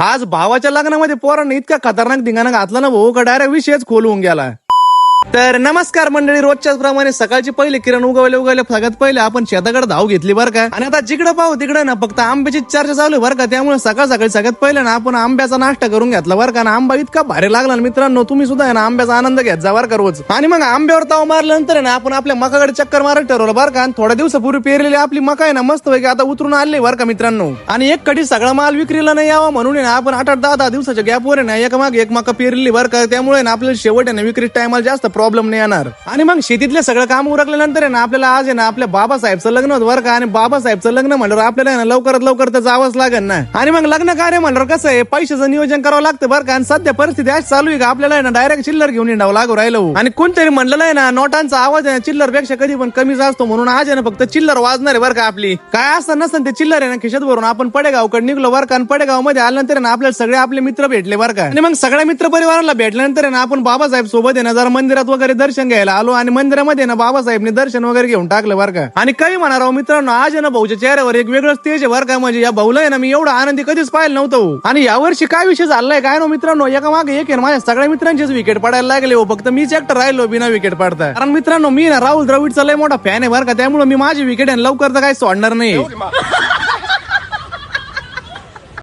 आज भावाच्या लग्नामध्ये पोरांनी इतका खतरनाक धिंगाणा घातला ना भाऊ का डायरेक्ट विषयच खोलून गेला. तर नमस्कार मंडळी, रोजच्याच प्रमाणे सकाळची पहिले किरण उगवले सगळ्यात पहिले आपण शेताकडे धाव घेतली बरं का. आणि आता जिकडे पाहू तिकडे ना फक्त आंब्याची चर्चा चालू आहे बरं का. त्यामुळे सकाळ सकाळी सगळ्यात पहिले ना आपण आंब्याचा नाश्ता करून घेतला बरं का. आंबा इतका भारी लागला ना मित्रांनो, तुम्ही सुद्धा आहे ना आंब्याचा आनंद घ्यायचा जा बरं का रोज. आणि मग आंब्यावर ताव मारल्यानंतर ना आपण आपल्या मकाकडे चक्कर मारत ठरवलं बरं का. थोड्या दिवसापूर्वी पेरलेली आपली मका आहे ना मस्त पैकी आता उतरून आली बरं का मित्रांनो. आणि एक कधी सगळा माल विक्रीला नाही यावा म्हणून ना आपण 8-10 दिवसाच्या गॅपवर आहे ना एका मागे एक मका पेरली बरं का. त्यामुळे ना आपल्याला शेवट आहे ना विक्री टायमाला जास्त प्रॉब्लेम नाही येणार. आणि मग शेतीतले सगळं काम उरकल्यानंतर आहे ना आपल्याला आज आहे ना आपल्या बाबासाहेबचं लग्न होतं बरं का. आणि बाबासाहेबचं लग्न म्हणल्यावर आपल्याला ना लवकरात लवकर तर जावंच लागेल ना. आणि मग लग्न कार्य म्हणल्यावर कसं आहे पैशाचं नियोजन करावं लागतं बरं का. आणि सध्या परिस्थिती अशी चालू आहे का आपल्याला आहे ना डायरेक्ट चिल्लर घेऊन येणार लागू राहिलो. आणि कोणतरी म्हणलेलं आहे ना नोटांचा आवाज आहे ना चिल्लर पेक्षा कधी पण कमीच असतो, म्हणून आज आहे ना फक्त चिल्लर वाजणार आहे बरं का आपली. काय असतं नसतं ते चिल्लर आहे ना खिशात भरून आपण पडेगावकडे निघलो बरं का. आणि पडेगाव मध्ये आल्यानंतर ना आपल्याला सगळे आपले मित्र भेटले बरं का. आणि मग सगळ्या मित्र परिवाराला भेटल्यानंतर ना आपण बाबासाहेब सोबत आहे ना जरा मंदिरात वगैरे दर्शन घ्यायला आलो. आणि मंदिरामध्ये ना बाबासाहेबने दर्शन वगैरे घेऊन टाकलं बरं का. आणि काही म्हणा मित्रांनो आज आहे ना भाऊच्या चेहऱ्यावर एक वेगळं तेज आहे बरं का. म्हणजे या भाऊला आहे ना मी एवढा आनंदी कधीच पाहिलं नव्हतं. आणि यावर्षी काय विषय झालाय काय ना मित्रांनो, एका मागे एक आहे माझ्या सगळ्या मित्रांचेच विकेट पडायला लागले हो. फक्त मीच एकटा राहिलो बिना विकेट पडता. कारण मित्रांनो मी ना राहुल द्रविडचा लय मोठा फॅन आहे बरं का. त्यामुळे मी माझी विकेट लवकर तर काही सोडणार नाही.